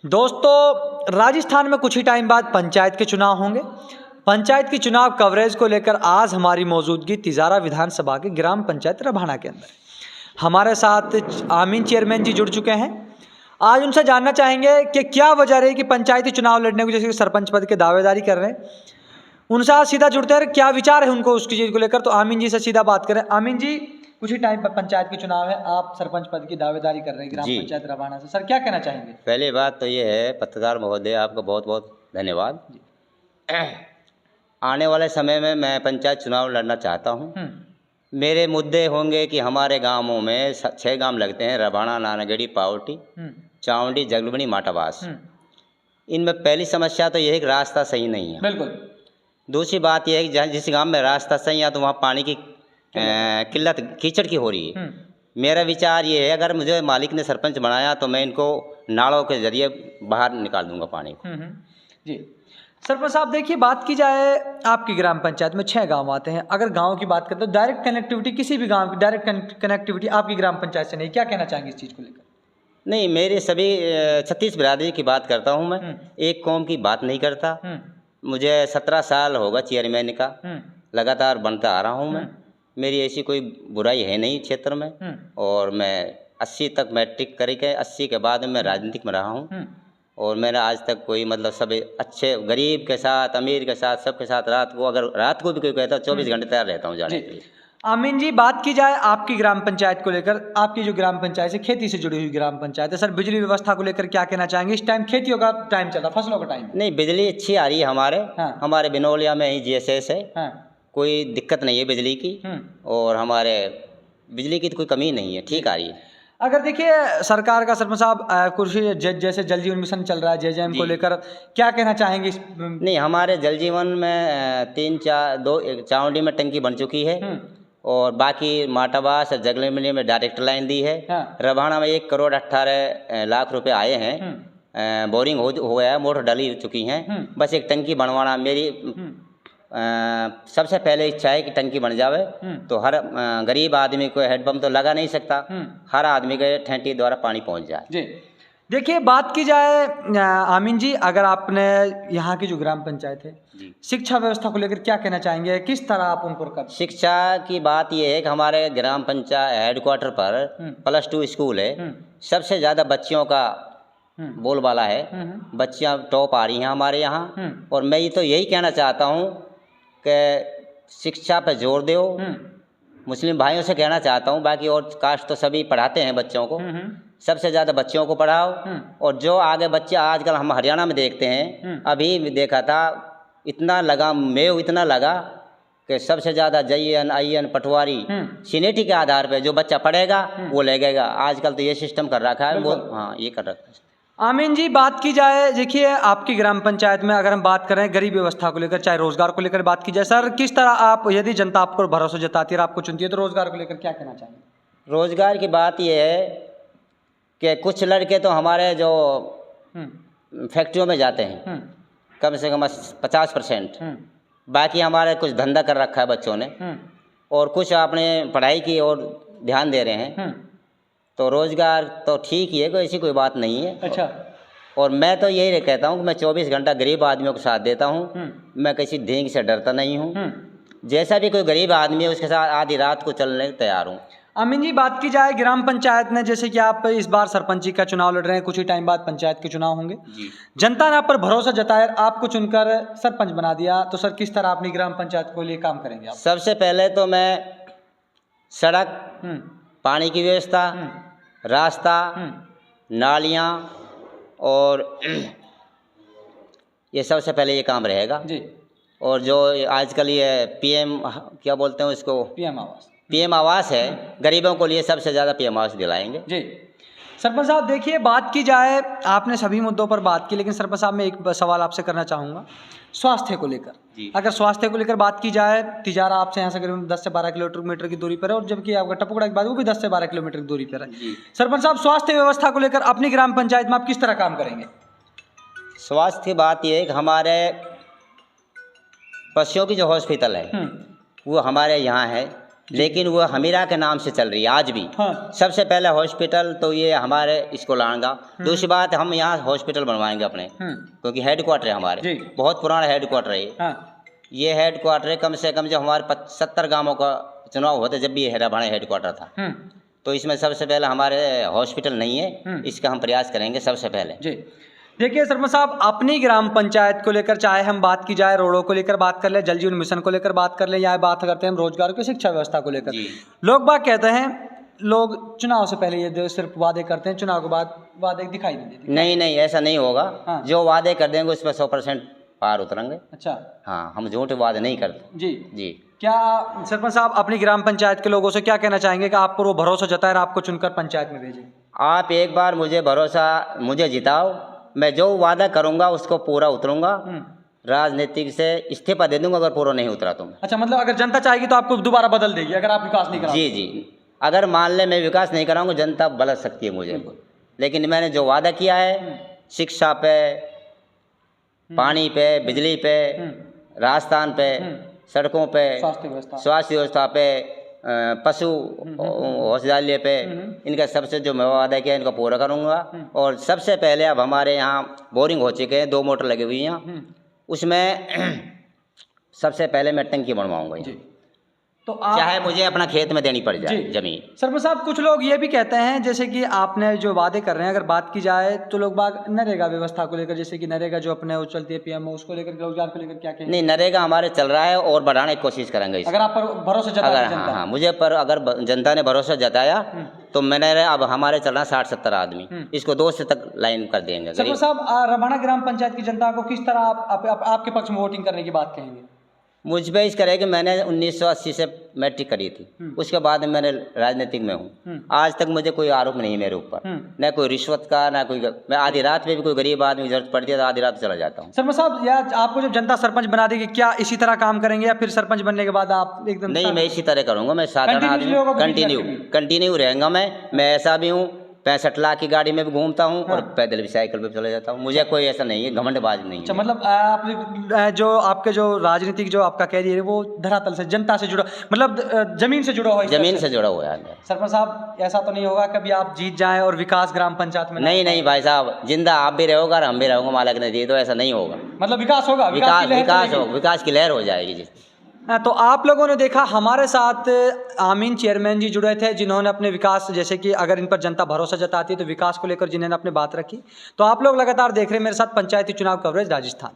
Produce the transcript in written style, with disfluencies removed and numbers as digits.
दोस्तों, राजस्थान में कुछ ही टाइम बाद पंचायत के चुनाव होंगे। पंचायत की चुनाव कवरेज को लेकर आज हमारी मौजूदगी तिजारा विधानसभा के ग्राम पंचायत रभाना के अंदर। हमारे साथ आमीन चेयरमैन जी जुड़ चुके हैं। आज उनसे जानना चाहेंगे कि क्या वजह रही कि पंचायती चुनाव लड़ने को जैसे सरपंच पद के दावेदारी कर रहे हैं। उनसे आज सीधा जुड़ते हैं, क्या विचार है उनको उसकी चीज़ को लेकर। तो आमीन जी से सीधा बात करें। आमीन जी, कुछ ही टाइम पर पंचायत की चुनाव है, आप सरपंच पद की दावेदारी कर रहे हैं ग्राम पंचायत रभाना से। सर, क्या कहना चाहेंगे? पहली बात तो ये है, पत्रकार महोदय आपका बहुत बहुत धन्यवाद। आने वाले समय में मैं पंचायत चुनाव लड़ना चाहता हूँ। मेरे मुद्दे होंगे कि हमारे गांवों में 6 गांव लगते हैं, रभाना, नानागढ़ी, पावटी, चावंडी, जगलबनी, माटावास। इनमें पहली समस्या तो यह है कि रास्ता सही नहीं है। बिल्कुल। दूसरी बात यह है कि जिस गांव में रास्ता सही है तो वहाँ पानी की किल्लत कीचड़ की हो रही है। मेरा विचार ये है, अगर मुझे मालिक ने सरपंच बनाया तो मैं इनको नालों के जरिए बाहर निकाल दूंगा पानी को। जी सरपंच साहब, देखिए, बात की जाए आपकी ग्राम पंचायत में 6 गांव आते हैं। अगर गांव की बात करते तो डायरेक्ट कनेक्टिविटी, किसी भी गांव की डायरेक्ट कनेक्टिविटी आपकी ग्राम पंचायत से नहीं। क्या कहना चाहेंगे इस चीज़ को लेकर? नहीं, मेरे सभी 36 बिरादरी की बात करता हूँ मैं, एक कौम की बात नहीं करता। मुझे 17 साल होगा चेयरमैन का, लगातार बनता आ रहा हूँ मैं। मेरी ऐसी कोई बुराई है नहीं क्षेत्र में। और मैं 80 तक मैट्रिक करके 80 के बाद मैं राजनीतिक में रहा हूँ। और मैंने आज तक कोई मतलब सब अच्छे गरीब के साथ, अमीर के साथ, सबके साथ रात को, अगर रात को भी कोई कहता है 24 घंटे तैयार रहता हूँ जाने के लिए। आमीन जी, बात की जाए आपकी ग्राम पंचायत को लेकर, आपकी जो ग्राम पंचायत है खेती से जुड़ी हुई ग्राम पंचायत है। सर, बिजली व्यवस्था को लेकर क्या कहना चाहेंगे? इस टाइम खेतियों का टाइम चल रहा, फसलों का टाइम। नहीं, बिजली अच्छी आ रही है हमारे बिनौलिया में ही GSS है। कोई दिक्कत नहीं है बिजली की। और हमारे बिजली की तो कोई कमी नहीं है, ठीक आ रही है। अगर देखिए, सरकार का सरपंच साहब कुछ जैसे जल जीवन मिशन चल रहा है, JJM को लेकर क्या कहना चाहेंगे? नहीं, हमारे जल जीवन में 2 चावंडी में टंकी बन चुकी है। और बाकी माटावास और जगलबनी में डायरेक्ट लाइन दी है। रभाना में 1 करोड़ 18 लाख रुपए आए हैं। बोरिंग हो गया है, मोटर डली चुकी हैं। बस एक टंकी बनवाना मेरी सबसे पहले इच्छा है कि टंकी बन जावे। तो हर गरीब आदमी को हेडपम्प तो लगा नहीं सकता, हर आदमी के ठेंटी द्वारा पानी पहुंच जाए। जी देखिए, बात की जाए आमीन जी, अगर आपने यहाँ की जो ग्राम पंचायत है, शिक्षा व्यवस्था को लेकर क्या कहना चाहेंगे? किस तरह आप उनको कर? शिक्षा की बात यह है कि हमारे ग्राम पंचायत हेडक्वार्टर पर +2 स्कूल है। सबसे ज़्यादा बच्चियों का बोलबाला है। बच्चियाँ टॉप आ रही हैं हमारे यहाँ। और मैं तो यही कहना चाहता हूँ कि शिक्षा पर जोर दो। मुस्लिम भाइयों से कहना चाहता हूँ, बाकी और कास्ट तो सभी पढ़ाते हैं बच्चों को, सबसे ज़्यादा बच्चों को पढ़ाओ। और जो आगे बच्चे आजकल हम हरियाणा में देखते हैं, अभी देखा था, इतना लगा मेव, इतना लगा कि सबसे ज़्यादा JN, IN, पटवारी सीनेटी के आधार पे जो बच्चा पढ़ेगा वो लगेगा। आजकल तो ये सिस्टम कर रखा है वो। हाँ, ये कर रखा है। आमीन जी, बात की जाए, देखिए, आपकी ग्राम पंचायत में अगर हम बात करें गरीब व्यवस्था को लेकर, चाहे रोजगार को लेकर बात की जाए, सर, किस तरह आप, यदि जनता आपको भरोसा जताती है, आपको चुनती है, तो रोजगार को लेकर क्या कहना चाहेंगे? रोजगार की बात यह है कि कुछ लड़के तो हमारे जो फैक्ट्रियों में जाते हैं, कम से कम 50%। बाकी हमारे कुछ धंधा कर रखा है बच्चों ने, और कुछ अपने पढ़ाई की ओर ध्यान दे रहे हैं। तो रोजगार तो ठीक ही है, कोई ऐसी कोई बात नहीं है। अच्छा। और मैं तो यही कहता हूँ कि मैं 24 घंटा गरीब आदमियों को साथ देता हूँ। मैं किसी ढींग से डरता नहीं हूँ। जैसा भी कोई गरीब आदमी है उसके साथ आधी रात को चलने तैयार हूँ। अमीन जी, बात की जाए ग्राम पंचायत में, जैसे कि आप इस बार सरपंची का चुनाव लड़ रहे हैं, कुछ ही टाइम बाद पंचायत के चुनाव होंगे। जनता ने आप पर भरोसा जताया, आपको चुनकर सरपंच बना दिया, तो सर, किस तरह अपनी ग्राम पंचायत को लिए काम करेंगे आप? सबसे पहले तो मैं सड़क, पानी की व्यवस्था, रास्ता, नालियाँ, और ये सबसे पहले ये काम रहेगा। जी। और जो आजकल ये PM क्या बोलते हैं उसको, PM आवास है, गरीबों को लिए सबसे ज़्यादा PM आवास दिलाएंगे। जी सरपंच साहब, देखिए, बात की जाए, आपने सभी मुद्दों पर बात की, लेकिन सरपंच साहब, मैं एक सवाल आपसे करना चाहूँगा स्वास्थ्य को लेकर। अगर स्वास्थ्य को लेकर बात की जाए, तिजारा आपसे यहाँ से करीब 10 से 12 किलोमीटर की दूरी पर है, और जबकि आपका टपुकड़ा की बात, वो भी 10 से 12 किलोमीटर की दूरी पर है। सरपंच साहब, स्वास्थ्य व्यवस्था को लेकर अपनी ग्राम पंचायत में आप किस तरह काम करेंगे? स्वास्थ्य की बात यह है कि हमारे पशुओं की जो हॉस्पिटल है वो हमारे यहाँ है। लेकिन वो हमीरा के नाम से चल रही है आज भी। हाँ। सबसे पहले हॉस्पिटल तो ये हमारे इसको लाएंगा। दूसरी बात, हम यहाँ हॉस्पिटल बनवाएंगे अपने, क्योंकि हेड क्वार्टर है हमारे, जी। बहुत पुराना हेड क्वार्टर है ये। हाँ। ये हेड क्वार्टर है, कम से कम जो हमारे 70 गांवों का चुनाव होता जब भी ये रबाड़ा हेड क्वार्टर था, तो इसमें सबसे पहले हमारे हॉस्पिटल नहीं है, इसका हम प्रयास करेंगे सबसे पहले। जी। देखिए सरपंच साहब, अपनी ग्राम पंचायत को लेकर चाहे हम बात की जाए, रोडों को लेकर बात कर ले, जल जीवन मिशन को लेकर बात कर ले, या बात करते हैं हम रोजगार की, शिक्षा व्यवस्था को लेकर, लोग बात कहते हैं लोग चुनाव से पहले ये सिर्फ वादे करते हैं, चुनाव के बाद वादे दिखाई नहीं देते। नहीं नहीं, ऐसा नहीं होगा। हाँ। जो वादे कर देंगे उस पर 100% पार उतरेंगे। अच्छा। हाँ, हम झूठ वादे नहीं करते। जी जी। क्या सरपंच साहब अपनी ग्राम पंचायत के लोगों से क्या कहना चाहेंगे कि आपको वो भरोसा जताए और आपको चुनकर पंचायत में भेजें? आप एक बार मुझे जिताओ, मैं जो वादा करूंगा उसको पूरा उतरूंगा, राजनीतिक से इस्तीफा दे दूंगा अगर पूरा नहीं उतरा तो। अच्छा, मतलब अगर जनता चाहेगी तो आपको दोबारा बदल देगी अगर आप विकास नहीं कराओगे? जी जी, अगर मान ले मैं विकास नहीं कराऊंगा, जनता बदल सकती है मुझे, लेकिन मैंने जो वादा किया है शिक्षा पे, पानी पे, बिजली पे, राजस्थान पे, सड़कों पे, स्वास्थ्य व्यवस्था पे, पशु औषधालय पे, इनका सबसे जो मैं वादा किया इनको पूरा करूंगा। और सबसे पहले अब हमारे यहाँ बोरिंग हो चुके हैं, 2 मोटर लगी हुई हैं, उसमें सबसे पहले मैं टंकी बनवाऊंगा। तो चाहे मुझे अपना खेत में देनी पड़ जाए जमीन। सरपंच साहब, कुछ लोग ये भी कहते हैं जैसे कि आपने जो वादे कर रहे हैं, अगर बात की जाए तो लोग बाग नरेगा व्यवस्था को लेकर, जैसे कि नरेगा जो अपने वो चलती है पीएम, उसको लेकर, रोजगार को लेकर क्या कहें? नहीं, नरेगा हमारे चल रहा है और बढ़ाने की कोशिश करेंगे अगर आप पर भरोसा जताया जनता। हाँ, मुझे पर अगर जनता ने भरोसा जताया तो मैंने अब हमारे चल रहा 60-70 आदमी, इसको 2 से तक लाइन कर देंगे। सरपंच साहब, रबाड़ा ग्राम पंचायत की जनता को किस तरह आपके पक्ष में वोटिंग करने की बात कहेंगे? मुझ पे इस करे कि मैंने 1980 से मैट्रिक करी थी, उसके बाद मैंने राजनीतिक में हूँ। आज तक मुझे कोई आरोप नहीं मेरे ऊपर, न कोई रिश्वत का, न कोई। मैं आधी रात में भी कोई गरीब आदमी की जरूरत पड़ती है तो आधी रात चला जाता हूँ। सरपंच साहब, या आपको जब जनता सरपंच बना देगी, क्या इसी तरह काम करेंगे या फिर सरपंच बनने के बाद आप एकदम? नहीं, मैं इसी तरह करूँगा। मैं साधारण आदमी, कंटिन्यू रहेगा। मैं ऐसा भी हूँ, 65 लाख की गाड़ी में भी घूमता हूँ और पैदल भी, साइकिल पे चले जाता हूँ। मुझे कोई ऐसा नहीं है, घमंडबाज नहीं है। अच्छा, मतलब आप जो आपके जो राजनीतिक जो आपका कैरियर है वो धरातल से, जनता से जुड़ा, मतलब जमीन से जुड़ा हुआ है? जमीन से जुड़ा हुआ है। सरपंच साहब, ऐसा तो नहीं होगा कभी आप जीत जाएं और विकास ग्राम पंचायत में? नहीं भाई साहब, जिंदा आप भी रहोगे और हम भी रहोगे, मालिक ने दिए तो ऐसा नहीं होगा। मतलब विकास होगा, विकास की लहर हो जाएगी जी। तो आप लोगों ने देखा हमारे साथ आमीन चेयरमैन जी जुड़े थे, जिन्होंने अपने विकास, जैसे कि अगर इन पर जनता भरोसा जताती है तो विकास को लेकर जिन्होंने अपनी बात रखी। तो आप लोग लगातार देख रहे हैं मेरे साथ पंचायती चुनाव कवरेज राजस्थान।